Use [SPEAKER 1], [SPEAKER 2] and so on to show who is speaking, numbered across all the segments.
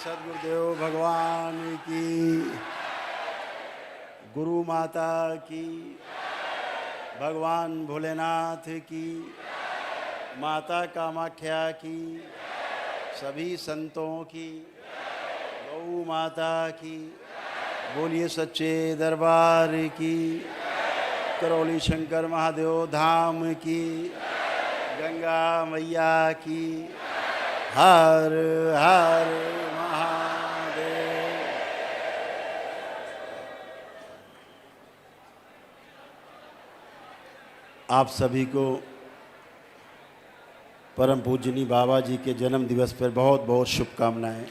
[SPEAKER 1] सद्गुरुदेव भगवान की, गुरु माता की, भगवान भोलेनाथ की, माता कामाख्या की, सभी संतों की, गौ माता की, बोलिए सच्चे दरबार की, करौली शंकर महादेव धाम की, गंगा मैया की, हर हर महादेव। आप सभी को परम पूजनी बाबा जी के जन्म दिवस पर बहुत बहुत शुभकामनाएं।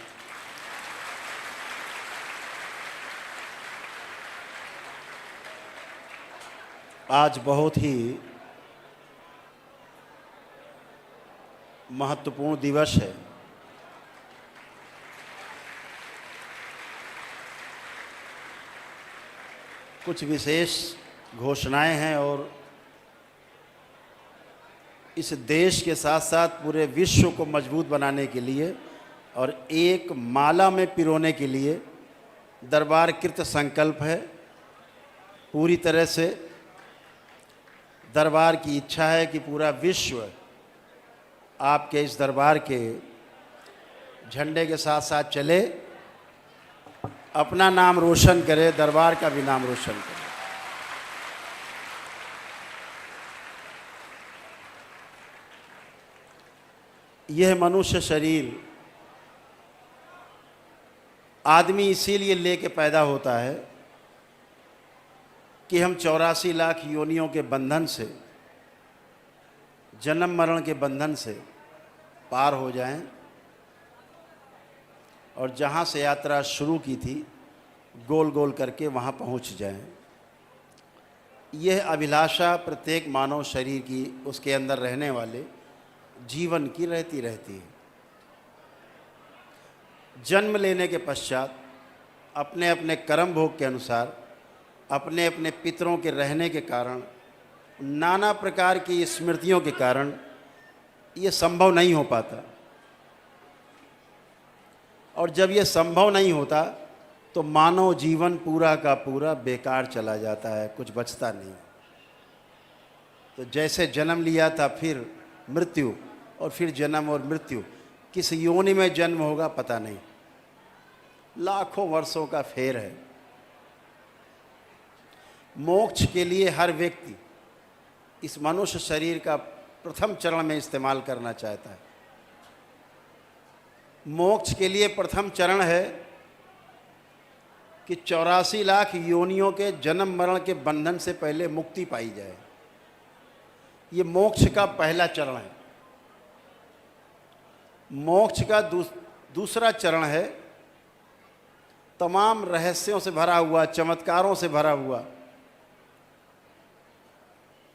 [SPEAKER 1] आज बहुत ही महत्वपूर्ण दिवस है। कुछ विशेष घोषणाएं हैं और इस देश के साथ साथ पूरे विश्व को मजबूत बनाने के लिए और एक माला में पिरोने के लिए दरबार कृत संकल्प है। पूरी तरह से दरबार की इच्छा है कि पूरा विश्व आपके इस दरबार के झंडे के साथ साथ चले, अपना नाम रोशन करे, दरबार का भी नाम रोशन करे। यह मनुष्य शरीर आदमी इसीलिए लेके पैदा होता है कि हम 84 लाख योनियों के बंधन से, जन्म मरण के बंधन से पार हो जाएं और जहाँ से यात्रा शुरू की थी गोल गोल करके वहाँ पहुँच जाएं। यह अभिलाषा प्रत्येक मानव शरीर की, उसके अंदर रहने वाले जीवन की रहती है। जन्म लेने के पश्चात अपने अपने कर्म भोग के अनुसार, अपने अपने पितरों के रहने के कारण, नाना प्रकार की स्मृतियों के कारण ये संभव नहीं हो पाता। और जब ये संभव नहीं होता तो मानव जीवन पूरा का पूरा बेकार चला जाता है, कुछ बचता नहीं। तो जैसे जन्म लिया था, फिर मृत्यु, और फिर जन्म और मृत्यु, किस योनि में जन्म होगा पता नहीं, लाखों वर्षों का फेर है। मोक्ष के लिए हर व्यक्ति इस मनुष्य शरीर का प्रथम चरण में इस्तेमाल करना चाहता है। मोक्ष के लिए प्रथम चरण है कि 84 लाख योनियों के जन्म मरण के बंधन से पहले मुक्ति पाई जाए। ये मोक्ष का पहला चरण है। मोक्ष का दूसरा चरण है तमाम रहस्यों से भरा हुआ, चमत्कारों से भरा हुआ,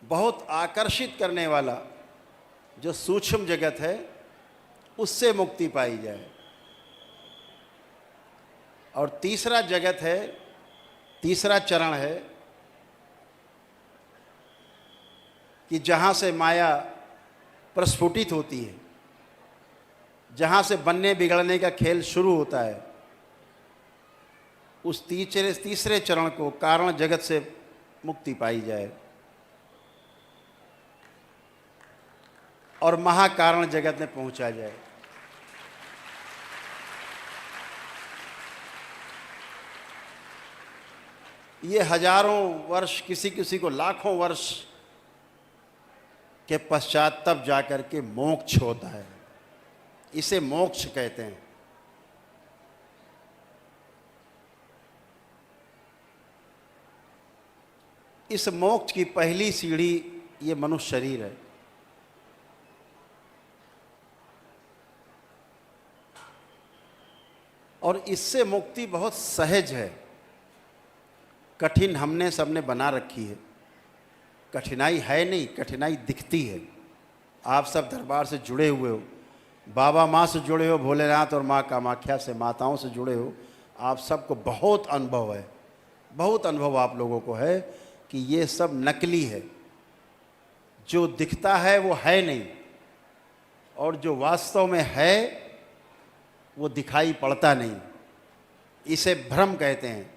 [SPEAKER 1] बहुत आकर्षित करने वाला जो सूक्ष्म जगत है, उससे मुक्ति पाई जाए। और तीसरा जगत है, तीसरा चरण है कि जहाँ से माया प्रस्फुटित होती है, जहाँ से बनने बिगड़ने का खेल शुरू होता है, उस तीसरे चरण को कारण जगत से मुक्ति पाई जाए और महाकारण जगत में पहुंचा जाए। ये हजारों वर्ष, किसी किसी को लाखों वर्ष के पश्चात तब जाकर के मोक्ष होता है। इसे मोक्ष कहते हैं। इस मोक्ष की पहली सीढ़ी ये मनुष्य शरीर है। और इससे मुक्ति बहुत सहज है। कठिन हमने सबने बना रखी है। कठिनाई है नहीं, कठिनाई दिखती है। आप सब दरबार से जुड़े हुए हो, बाबा माँ से जुड़े हो, भोलेनाथ और माँ कामाख्या से, माताओं से जुड़े हो। आप सबको बहुत अनुभव है, बहुत अनुभव आप लोगों को है कि ये सब नकली है। जो दिखता है वो है नहीं, और जो वास्तव में है वो दिखाई पड़ता नहीं। इसे भ्रम कहते हैं।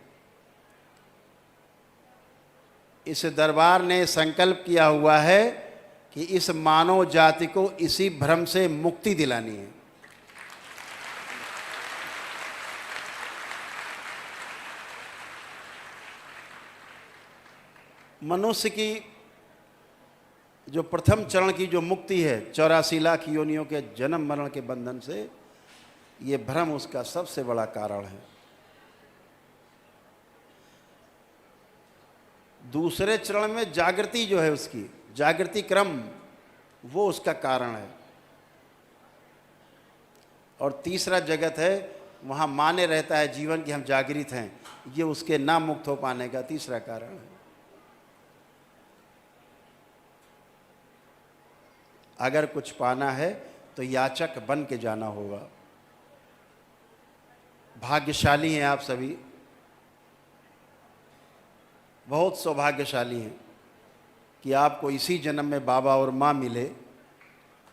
[SPEAKER 1] इस दरबार ने संकल्प किया हुआ है कि इस मानव जाति को इसी भ्रम से मुक्ति दिलानी है। मनुष्य की जो प्रथम चरण की जो मुक्ति है 84 लाख योनियों के जन्म मरण के बंधन से, ये भ्रम उसका सबसे बड़ा कारण है। दूसरे चरण में जागृति जो है, उसकी जागृति क्रम, वो उसका कारण है। और तीसरा जगत है, वहाँ माने रहता है जीवन कि हम जागृत हैं, ये उसके ना मुक्त हो पाने का तीसरा कारण है। अगर कुछ पाना है तो याचक बन के जाना होगा। भाग्यशाली हैं आप सभी, बहुत सौभाग्यशाली हैं कि आपको इसी जन्म में बाबा और माँ मिले,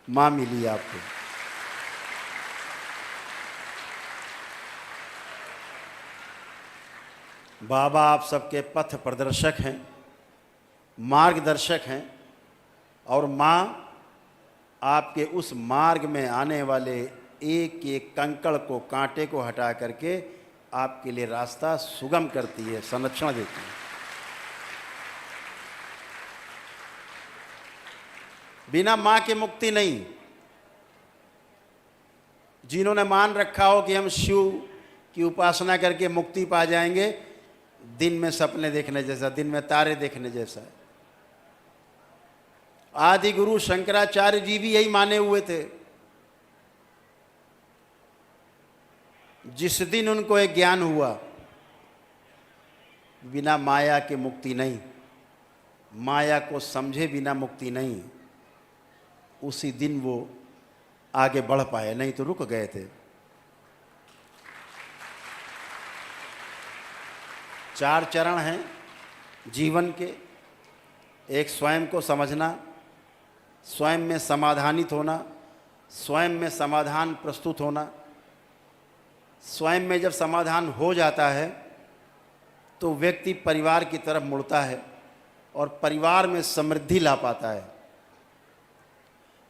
[SPEAKER 1] माँ मिली आपको। बाबा आप सबके पथ प्रदर्शक हैं, मार्गदर्शक हैं, और माँ आपके उस मार्ग में आने वाले एक एक कंकड़ को, कांटे को हटा करके आपके लिए रास्ता सुगम करती है, संरक्षण देती है। बिना माँ के मुक्ति नहीं। जिन्होंने मान रखा हो कि हम शिव की उपासना करके मुक्ति पा जाएंगे, दिन में सपने देखने जैसा, दिन में तारे देखने जैसा है। आदि गुरु शंकराचार्य जी भी यही माने हुए थे। जिस दिन उनको एक ज्ञान हुआ बिना माया के मुक्ति नहीं, माया को समझे बिना मुक्ति नहीं, उसी दिन वो आगे बढ़ पाए, नहीं तो रुक गए थे। 4 चरण हैं जीवन के। एक स्वयं को समझना, स्वयं में समाधानित होना, स्वयं में समाधान प्रस्तुत होना। स्वयं में जब समाधान हो जाता है तो व्यक्ति परिवार की तरफ मुड़ता है और परिवार में समृद्धि ला पाता है।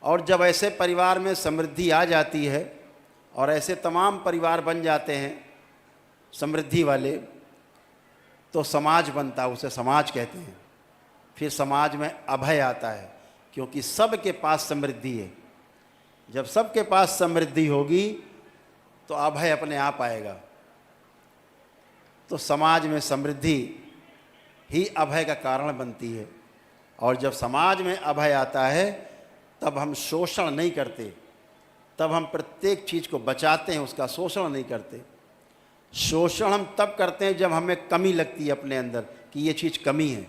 [SPEAKER 1] और जब ऐसे परिवार में समृद्धि आ जाती है और ऐसे तमाम परिवार बन जाते हैं समृद्धि वाले, तो समाज बनता है, उसे समाज कहते हैं। फिर समाज में अभय आता है, क्योंकि सबके पास समृद्धि है। जब सबके पास समृद्धि होगी तो अभय अपने आप आएगा। तो समाज में समृद्धि ही अभय का कारण बनती है। और जब समाज में अभय आता है तब हम शोषण नहीं करते, तब हम प्रत्येक चीज़ को बचाते हैं, उसका शोषण नहीं करते। शोषण हम तब करते हैं जब हमें कमी लगती है अपने अंदर कि ये चीज़ कमी है,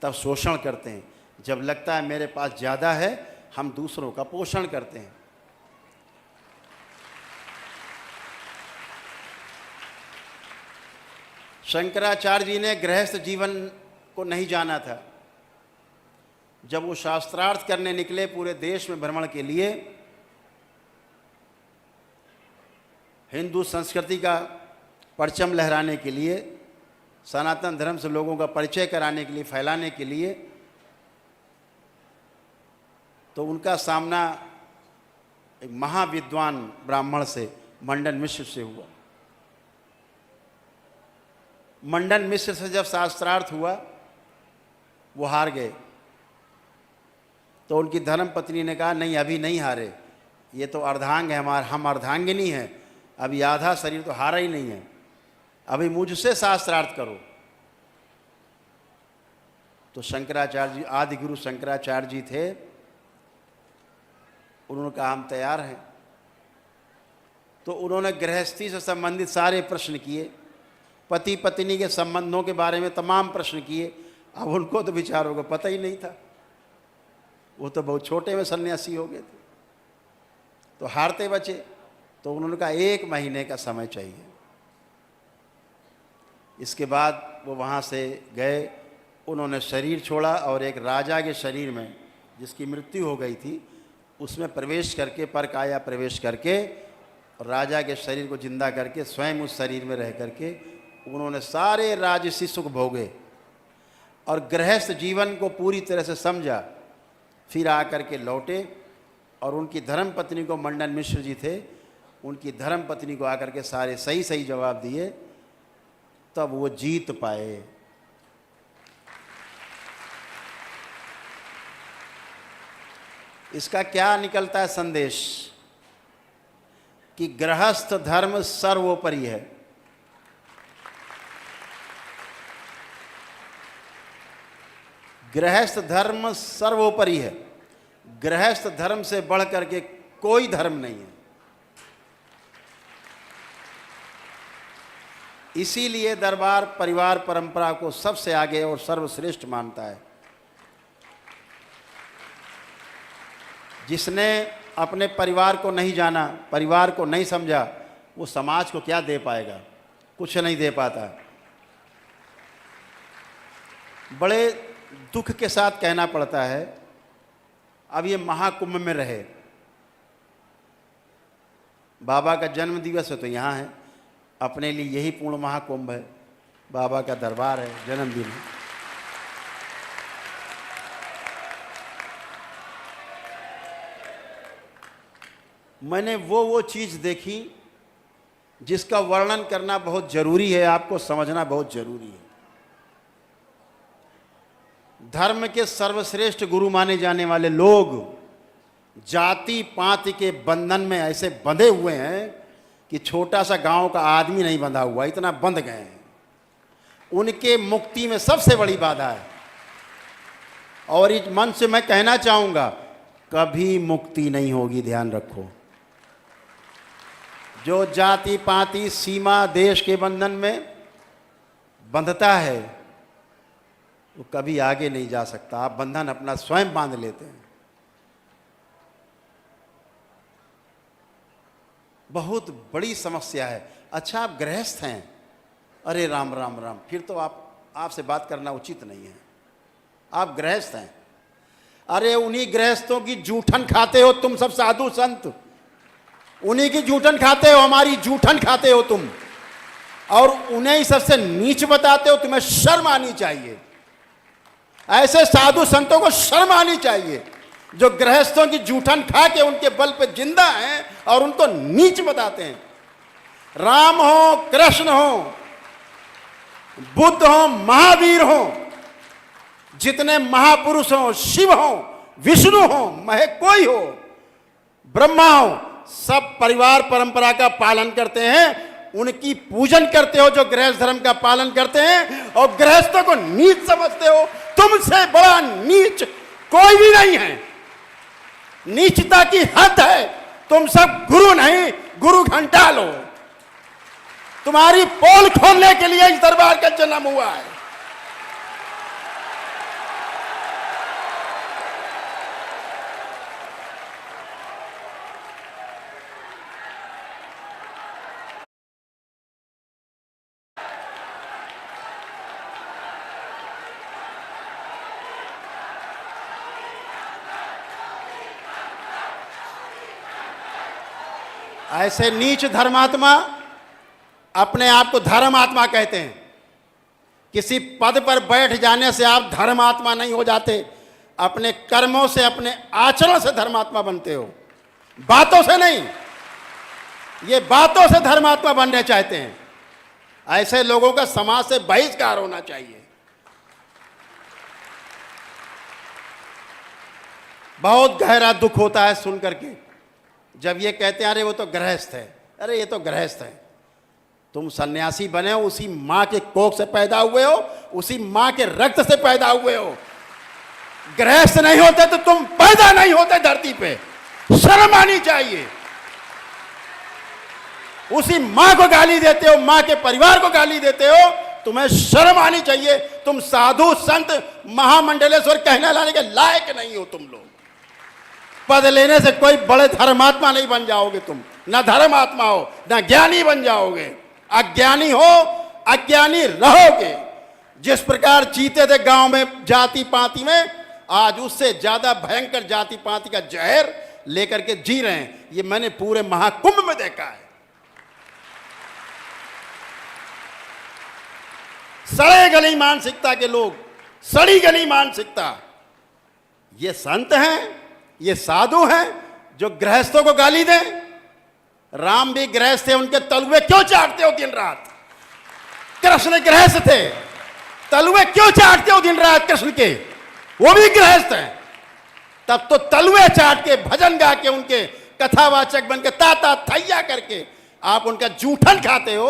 [SPEAKER 1] तब शोषण करते हैं। जब लगता है मेरे पास ज़्यादा है, हम दूसरों का पोषण करते हैं। शंकराचार्य जी ने गृहस्थ जीवन को नहीं जाना था। जब वो शास्त्रार्थ करने निकले पूरे देश में भ्रमण के लिए, हिंदू संस्कृति का परचम लहराने के लिए, सनातन धर्म से लोगों का परिचय कराने के लिए, फैलाने के लिए, तो उनका सामना एक महाविद्वान ब्राह्मण से, मंडन मिश्र से हुआ। मंडन मिश्र से जब शास्त्रार्थ हुआ, वो हार गए। तो उनकी धर्म पत्नी ने कहा, नहीं अभी नहीं हारे, ये तो अर्धांग है हमारा, हम अर्धांगिनी हैं, अभी आधा शरीर तो हारा ही नहीं है, अभी मुझसे शास्त्रार्थ करो। तो शंकराचार्य जी, आदि गुरु शंकराचार्य जी थे, उन्होंने कहा हम तैयार हैं। तो उन्होंने गृहस्थी से संबंधित सारे प्रश्न किए, पति पत्नी के संबंधों के बारे में तमाम प्रश्न किए। अब उनको तो विचारों को पता ही नहीं था, वो तो बहुत छोटे में सन्यासी हो गए थे, तो हारते बचे। तो उन्होंने कहा 1 महीने का समय चाहिए। इसके बाद वो वहाँ से गए, उन्होंने शरीर छोड़ा और एक राजा के शरीर में, जिसकी मृत्यु हो गई थी, उसमें प्रवेश करके, परकाया प्रवेश करके राजा के शरीर को जिंदा करके स्वयं उस शरीर में रह करके उन्होंने सारे राजसी सुख भोगे और गृहस्थ जीवन को पूरी तरह से समझा। फिर आकर के लौटे और उनकी धर्म पत्नी को, मंडन मिश्र जी थे, उनकी धर्म पत्नी को आकर के सारे सही सही जवाब दिए, तब वो जीत पाए। इसका क्या निकलता है संदेश कि गृहस्थ धर्म सर्वोपरि है। गृहस्थ धर्म सर्वोपरि है। गृहस्थ धर्म से बढ़ करके कोई धर्म नहीं है। इसीलिए दरबार परिवार परंपरा को सबसे आगे और सर्वश्रेष्ठ मानता है। जिसने अपने परिवार को नहीं जाना, परिवार को नहीं समझा, वो समाज को क्या दे पाएगा? कुछ नहीं दे पाता। बड़े दुख के साथ कहना पड़ता है, अब ये महाकुंभ में रहे, बाबा का जन्म दिवस है तो यहाँ है, अपने लिए यही पूर्ण महाकुंभ है, बाबा का दरबार है, जन्मदिन है। मैंने वो चीज़ देखी जिसका वर्णन करना बहुत जरूरी है, आपको समझना बहुत जरूरी है। धर्म के सर्वश्रेष्ठ गुरु माने जाने वाले लोग जाति पाति के बंधन में ऐसे बंधे हुए हैं कि छोटा सा गांव का आदमी नहीं बंधा हुआ, इतना बंध गए हैं। उनके मुक्ति में सबसे बड़ी बाधा है। और इस मन से मैं कहना चाहूँगा, कभी मुक्ति नहीं होगी, ध्यान रखो। जो जाति पाति सीमा देश के बंधन में बंधता है वो कभी आगे नहीं जा सकता। आप बंधन अपना स्वयं बांध लेते हैं। बहुत बड़ी समस्या है। अच्छा, आप गृहस्थ हैं, अरे राम राम राम, फिर तो आपसे बात करना उचित नहीं है। आप गृहस्थ हैं, अरे उन्हीं गृहस्थों की जूठन खाते हो तुम सब साधु संत, उन्हीं की जूठन खाते हो, हमारी जूठन खाते हो तुम, और उन्हें ही सबसे नीच बताते हो। तुम्हें शर्म आनी चाहिए। ऐसे साधु संतों को शर्म आनी चाहिए जो गृहस्थों की जूठन खा के उनके बल पे जिंदा हैं और उनको नीच बताते हैं। राम हो, कृष्ण हो, बुद्ध हो, महावीर हो, जितने महापुरुष हो, शिव हो, विष्णु हो, महे कोई हो, ब्रह्मा हो, सब परिवार परंपरा का पालन करते हैं। उनकी पूजन करते हो जो गृहस्थ धर्म का पालन करते हैं, और गृहस्थों को नीच समझते हो। तुमसे बड़ा नीच कोई भी नहीं है। नीचता की हद है। तुम सब गुरु नहीं, गुरु घंटा लो। तुम्हारी पोल खोलने के लिए इस दरबार का जन्म हुआ है। ऐसे नीच धर्मात्मा अपने आप को धर्मात्मा कहते हैं। किसी पद पर बैठ जाने से आप धर्मात्मा नहीं हो जाते। अपने कर्मों से, अपने आचरण से धर्मात्मा बनते हो, बातों से नहीं। ये बातों से धर्मात्मा बनने चाहते हैं। ऐसे लोगों का समाज से बहिष्कार होना चाहिए। बहुत गहरा दुख होता है सुन करके जब ये कहते हैं अरे वो तो गृहस्थ है। अरे ये तो गृहस्थ है। तुम सन्यासी बने हो, उसी माँ के कोख से पैदा हुए हो, उसी माँ के रक्त से पैदा हुए हो। गृहस्थ नहीं होते तो तुम पैदा नहीं होते धरती पे। शर्म आनी चाहिए। उसी माँ को गाली देते हो, माँ के परिवार को गाली देते हो, तुम्हें शर्म आनी चाहिए। तुम साधु संत महामंडलेश्वर कहने लाने के लायक नहीं हो। तुम लोग पद लेने से कोई बड़े धर्मात्मा नहीं बन जाओगे। तुम ना धर्मात्मा हो, ना ज्ञानी बन जाओगे। अज्ञानी हो, अज्ञानी रहोगे। जिस प्रकार जीते थे गांव में जाति पाति में, आज उससे ज्यादा भयंकर जाति पाति का जहर लेकर के जी रहे हैं। ये मैंने पूरे महाकुंभ में देखा है। सड़े गली मानसिकता के लोग, सड़ी गली मानसिकता। ये संत हैं, ये साधु हैं जो गृहस्थों को गाली दें। राम भी गृहस्थ थे, उनके तलुए क्यों चाटते हो दिन रात? कृष्ण गृहस्थ थे, तलुए क्यों चाटते हो दिन रात कृष्ण के? वो भी गृहस्थ हैं। तब तो तलुए चाट के, भजन गा के, उनके कथावाचक बन के, ताता थैया करके आप उनका जूठन खाते हो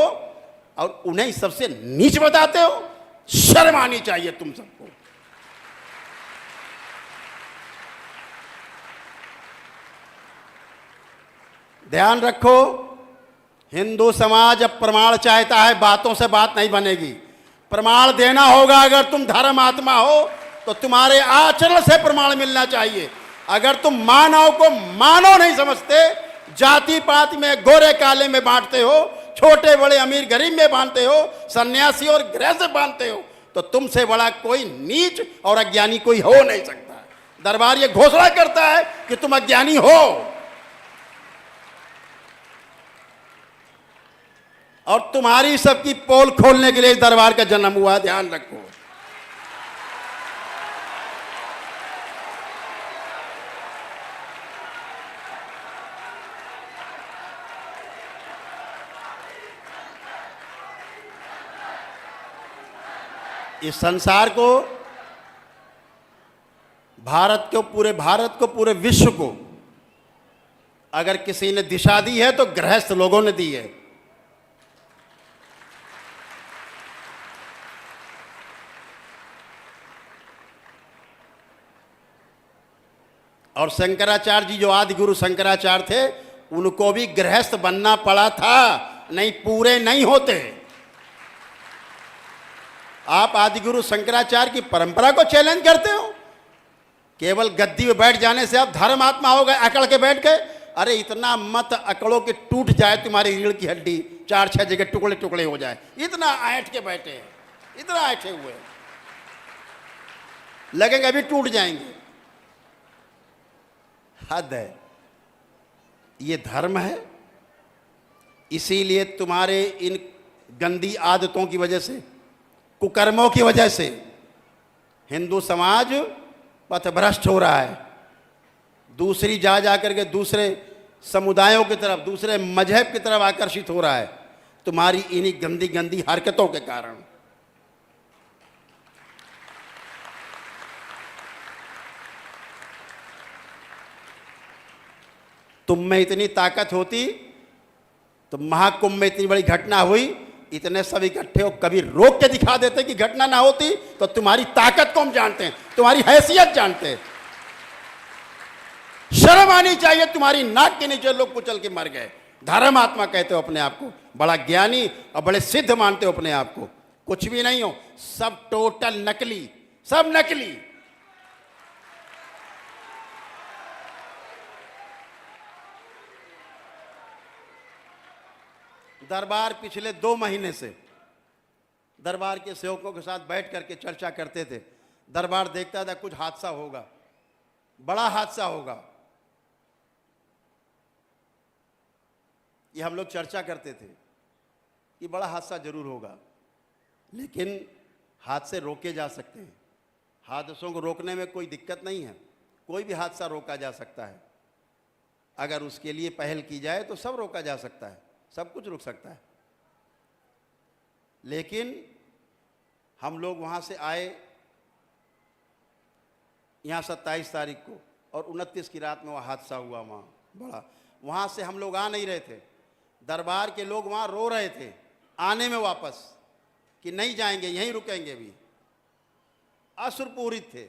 [SPEAKER 1] और उन्हें सबसे नीच बताते हो। शर्म आनी चाहिए तुम सबको। ध्यान रखो, हिंदू समाज अब प्रमाण चाहता है, बातों से बात नहीं बनेगी। प्रमाण देना होगा। अगर तुम धर्मात्मा हो तो तुम्हारे आचरण से प्रमाण मिलना चाहिए। अगर तुम मानव को मानव नहीं समझते, जाति पाति में, गोरे काले में बांटते हो, छोटे बड़े अमीर गरीब में बांटते हो, सन्यासी और गृहस्थ बांटते हो, तो तुमसे बड़ा कोई नीच और अज्ञानी कोई हो नहीं सकता। दरबार ये घोषणा करता है कि तुम अज्ञानी हो। और तुम्हारी सबकी पोल खोलने के लिए इस दरबार का जन्म हुआ। ध्यान रखो। इस संसार को, भारत को, पूरे विश्व को अगर किसी ने दिशा दी है तो गृहस्थ लोगों ने दी है। और शंकराचार्य जी, जो आदि गुरु शंकराचार्य थे, उनको भी गृहस्थ बनना पड़ा था, नहीं पूरे नहीं होते। आप आदि गुरु शंकराचार्य की परंपरा को चैलेंज करते हो। केवल गद्दी में बैठ जाने से आप धर्मात्मा हो गए, अकड़ के बैठ गए। अरे इतना मत अकड़ो कि टूट जाए तुम्हारी रीढ़ की हड्डी, 4-6 जगह टुकड़े टुकड़े हो जाए। इतना ऐंठ के बैठे हैं, इतना ऐंठे हुए, लगेंगे अभी टूट जाएंगे। हद है। ये धर्म है। इसीलिए तुम्हारे इन गंदी आदतों की वजह से, कुकर्मों की वजह से हिंदू समाज पथभ्रष्ट हो रहा है। दूसरी जा करके दूसरे समुदायों की तरफ, दूसरे मजहब की तरफ आकर्षित हो रहा है, तुम्हारी इन्हीं गंदी गंदी हरकतों के कारण। तुम में इतनी ताकत होती तो महाकुंभ में इतनी बड़ी घटना हुई, इतने सब इकट्ठे हो, कभी रोक के दिखा देते कि घटना ना होती। तो तुम्हारी ताकत को हम जानते हैं, तुम्हारी हैसियत जानते हैं। शर्म आनी चाहिए। तुम्हारी नाक के नीचे लोग कुचल के मर गए। धर्मात्मा कहते हो अपने आप को, बड़ा ज्ञानी और बड़े सिद्ध मानते हो अपने आप को। कुछ भी नहीं हो, सब टोटल नकली, सब नकली। दरबार पिछले 2 महीने से दरबार के सेवकों के साथ बैठ करके चर्चा करते थे। दरबार देखता था कुछ हादसा होगा, बड़ा हादसा होगा। ये हम लोग चर्चा करते थे कि बड़ा हादसा जरूर होगा, लेकिन हादसे रोके जा सकते हैं। हादसों को रोकने में कोई दिक्कत नहीं है। कोई भी हादसा रोका जा सकता है। अगर उसके लिए पहल की जाए तो सब रोका जा सकता है, सब कुछ रुक सकता है। लेकिन हम लोग वहाँ से आए यहाँ 27 तारीख को, और 29 की रात में वह हादसा हुआ वहाँ बड़ा। वहाँ से हम लोग आ नहीं रहे थे। दरबार के लोग वहाँ रो रहे थे आने में वापस, कि नहीं जाएंगे, यहीं रुकेंगे भी। असुरपूरित थे,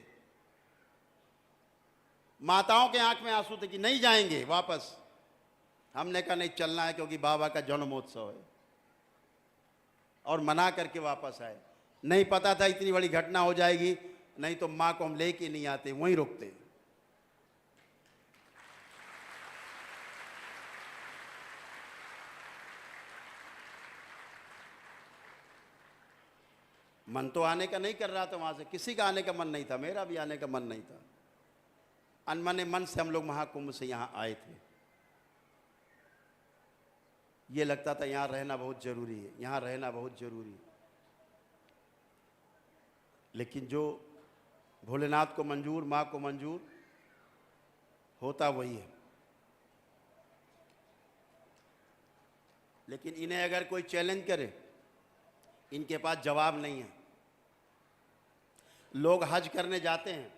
[SPEAKER 1] माताओं के आंख में आंसू थे कि नहीं जाएंगे वापस। हमने कहा नहीं, चलना है, क्योंकि बाबा का जन्मोत्सव है, और मना करके वापस आए। नहीं पता था इतनी बड़ी घटना हो जाएगी, नहीं तो माँ को हम लेके नहीं आते, वहीं रुकते। मन तो आने का नहीं कर रहा था वहां से, किसी का आने का मन नहीं था, मेरा भी आने का मन नहीं था। अनमने मन से हम लोग महाकुंभ से यहाँ आए थे। ये लगता था यहाँ रहना बहुत जरूरी है, यहाँ रहना बहुत जरूरी है। लेकिन जो भोलेनाथ को मंजूर, माँ को मंजूर होता वही है। लेकिन इन्हें अगर कोई चैलेंज करे, इनके पास जवाब नहीं है। लोग हज करने जाते हैं,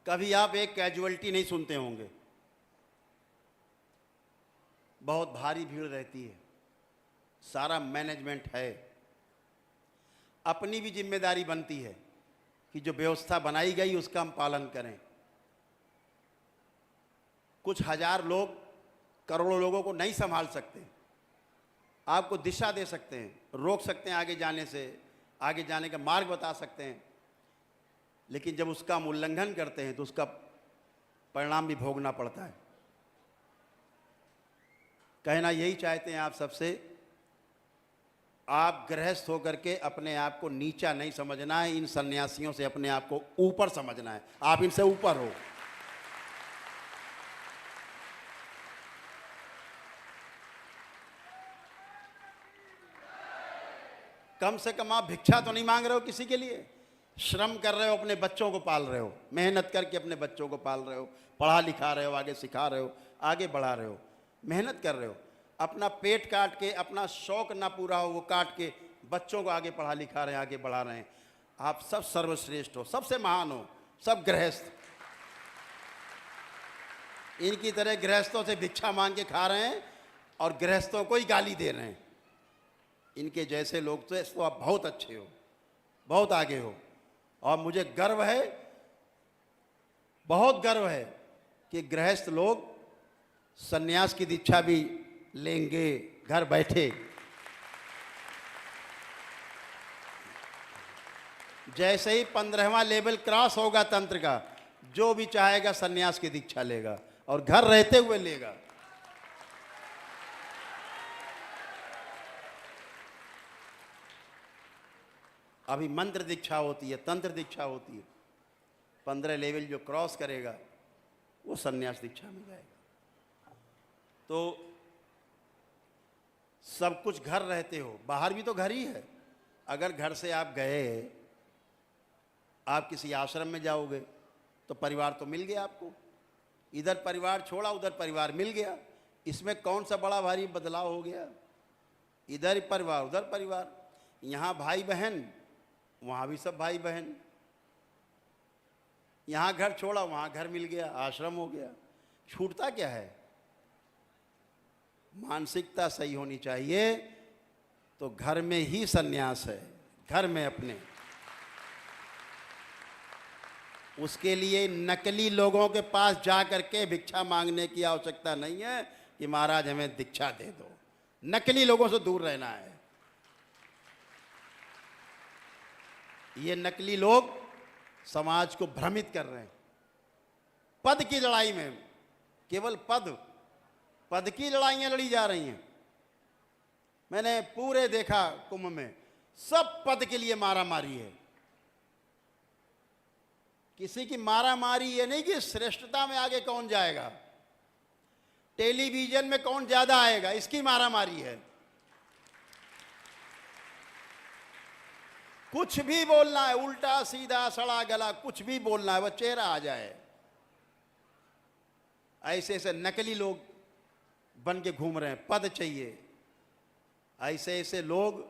[SPEAKER 1] कभी आप एक कैजुअलिटी नहीं सुनते होंगे। बहुत भारी भीड़ रहती है, सारा मैनेजमेंट है। अपनी भी जिम्मेदारी बनती है कि जो व्यवस्था बनाई गई उसका हम पालन करें। कुछ हजार लोग करोड़ों लोगों को नहीं संभाल सकते, आपको दिशा दे सकते हैं, रोक सकते हैं आगे जाने से, आगे जाने का मार्ग बता सकते हैं, लेकिन जब उसका हम उल्लंघन करते हैं तो उसका परिणाम भी भोगना पड़ता है। कहना यही चाहते हैं आप सबसे, आप गृहस्थ होकर के अपने आप को नीचा नहीं समझना है, इन सन्यासियों से अपने आप को ऊपर समझना है। आप इनसे ऊपर हो। कम से कम आप भिक्षा तो नहीं मांग रहे हो किसी के लिए, श्रम कर रहे हो, अपने बच्चों को पाल रहे हो, मेहनत करके अपने बच्चों को पाल रहे हो, पढ़ा लिखा रहे हो, आगे सिखा रहे हो, आगे बढ़ा रहे हो, मेहनत कर रहे हो। अपना पेट काट के, अपना शौक ना पूरा हो वो काट के बच्चों को आगे पढ़ा लिखा रहे हैं, आगे बढ़ा रहे हैं। आप सब सर्वश्रेष्ठ हो, सबसे महान हो, सब गृहस्थ। इनकी तरह गृहस्थों से भिक्षा मांग के खा रहे हैं और गृहस्थों को ही गाली दे रहे हैं। इनके जैसे लोग तो आप बहुत अच्छे हो, बहुत आगे हो। और मुझे गर्व है, बहुत गर्व है कि गृहस्थ लोग सन्यास की दीक्षा भी लेंगे घर बैठे। जैसे ही 15वां लेवल क्रॉस होगा तंत्र का, जो भी चाहेगा सन्यास की दीक्षा लेगा और घर रहते हुए लेगा। अभी मंत्र दीक्षा होती है, तंत्र दीक्षा होती है। 15 लेवल जो क्रॉस करेगा वो सन्यास दीक्षा में जाएगा। तो सब कुछ घर रहते हो, बाहर भी तो घर ही है। अगर घर से आप गए, आप किसी आश्रम में जाओगे तो परिवार तो मिल गया आपको। इधर परिवार छोड़ा, उधर परिवार मिल गया। इसमें कौन सा बड़ा भारी बदलाव हो गया? इधर परिवार, उधर परिवार। यहाँ भाई बहन, वहाँ भी सब भाई बहन। यहाँ घर छोड़ा, वहाँ घर मिल गया, आश्रम हो गया। छूटता क्या है? मानसिकता सही होनी चाहिए। तो घर में ही सन्यास है, घर में अपने। उसके लिए नकली लोगों के पास जा करके भिक्षा मांगने की आवश्यकता नहीं है कि महाराज हमें दीक्षा दे दो। नकली लोगों से दूर रहना है। ये नकली लोग समाज को भ्रमित कर रहे हैं। पद की लड़ाई में, केवल पद की लड़ाइयां लड़ी जा रही हैं। मैंने पूरे देखा कुंभ में, सब पद के लिए मारामारी है। किसी की मारामारी ये नहीं कि श्रेष्ठता में आगे कौन जाएगा, टेलीविजन में कौन ज्यादा आएगा, इसकी मारामारी है। कुछ भी बोलना है, उल्टा सीधा सड़ा गला कुछ भी बोलना है, वह चेहरा आ जाए। ऐसे ऐसे नकली लोग बन के घूम रहे हैं, पद चाहिए। ऐसे ऐसे लोग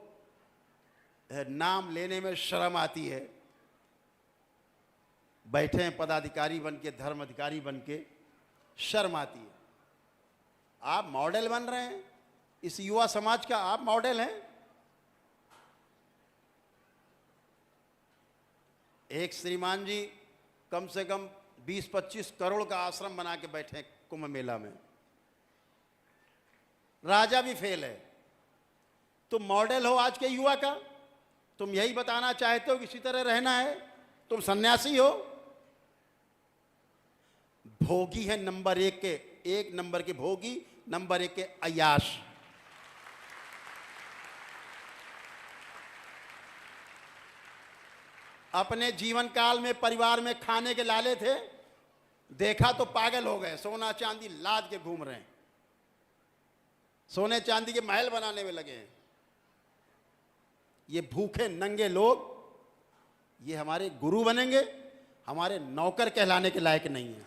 [SPEAKER 1] नाम लेने में शर्म आती है, बैठे हैं पदाधिकारी बन के, धर्म अधिकारी बन के, शर्म आती है। आप मॉडल बन रहे हैं, इस युवा समाज का आप मॉडल हैं। एक श्रीमान जी कम से कम 20-25 करोड़ का आश्रम बना के बैठे कुंभ मेला में, राजा भी फेल है। तुम मॉडल हो आज के युवा का, तुम यही बताना चाहते हो कि इसी तरह रहना है, तुम सन्यासी हो। भोगी है नंबर 1 के, 1 नंबर के भोगी, नंबर 1 के अय्याश। अपने जीवन काल में परिवार में खाने के लाले थे, देखा तो पागल हो गए, सोना चांदी लाद के घूम रहे हैं, सोने चांदी के महल बनाने में लगे हैं। ये भूखे नंगे लोग ये हमारे गुरु बनेंगे, हमारे नौकर कहलाने के लायक नहीं है।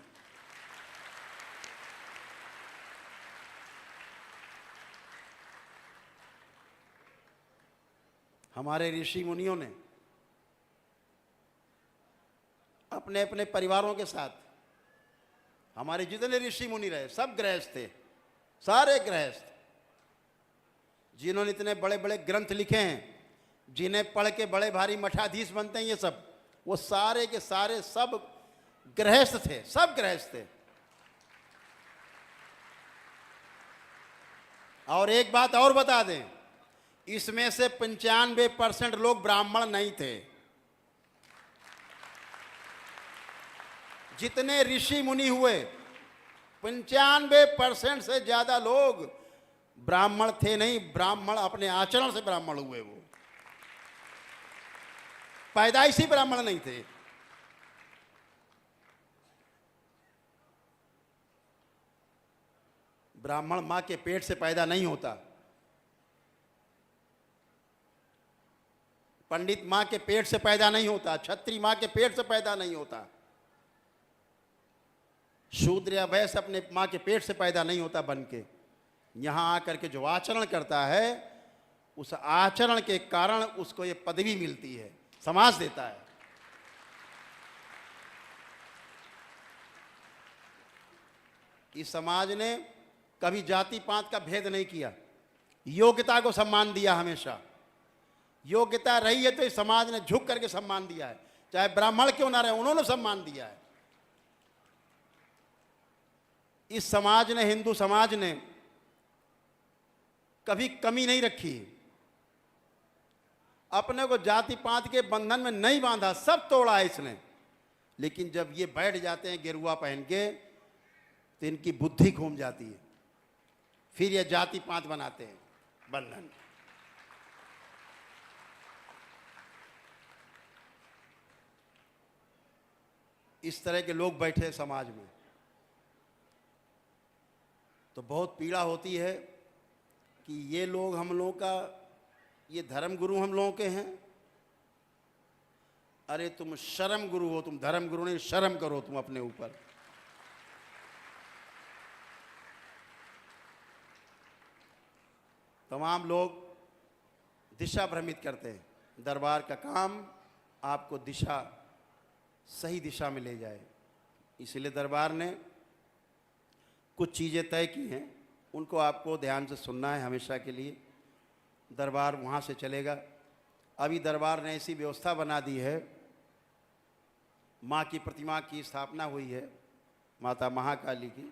[SPEAKER 1] हमारे ऋषि मुनियों ने अपने अपने परिवारों के साथ, हमारे जितने ऋषि मुनि रहे सब गृहस्थ थे, सारे गृहस्थ, जिन्होंने इतने बड़े बड़े ग्रंथ लिखे हैं, जिन्हें पढ़ के बड़े भारी मठाधीश बनते हैं, ये सब, वो सारे के सारे सब गृहस्थ थे, सब गृहस्थ थे। और एक बात और बता दें, इसमें से 95% लोग ब्राह्मण नहीं थे। जितने ऋषि मुनि हुए 95% से ज्यादा लोग ब्राह्मण थे नहीं, ब्राह्मण अपने आचरण से ब्राह्मण हुए, वो पैदाइशी ब्राह्मण नहीं थे। ब्राह्मण मां के पेट से पैदा नहीं होता, पंडित मां के पेट से पैदा नहीं होता, क्षत्रिय मां के पेट से पैदा नहीं होता, शूद्र या वैश्य अपने मां के पेट से पैदा नहीं होता बन के। यहां आकर के जो आचरण करता है, उस आचरण के कारण उसको ये पदवी मिलती है, समाज देता है। इस समाज ने कभी जाति पात का भेद नहीं किया, योग्यता को सम्मान दिया हमेशा। योग्यता रही है तो इस समाज ने झुक करके सम्मान दिया है, चाहे ब्राह्मण क्यों ना रहे, उन्होंने सम्मान दिया है। इस समाज ने, हिंदू समाज ने कभी कमी नहीं रखी, अपने को जाति पात के बंधन में नहीं बांधा, सब तोड़ा है इसने। लेकिन जब ये बैठ जाते हैं गेरुआ पहन के, तो इनकी बुद्धि घूम जाती है, फिर ये जाति पात बनाते हैं बंधन। इस तरह के लोग बैठे हैं समाज में, तो बहुत पीड़ा होती है कि ये लोग हम लोगों का, ये धर्म गुरु हम लोगों के हैं। अरे तुम शर्म गुरु हो, तुम धर्म गुरु नहीं, शर्म करो तुम अपने ऊपर। तमाम लोग दिशा भ्रमित करते हैं। दरबार का काम आपको दिशा, सही दिशा में ले जाए, इसलिए दरबार ने कुछ चीज़ें तय की हैं, उनको आपको ध्यान से सुनना है हमेशा के लिए। दरबार वहाँ से चलेगा। अभी दरबार ने ऐसी व्यवस्था बना दी है, माँ की प्रतिमा की स्थापना हुई है, माता महाकाली की।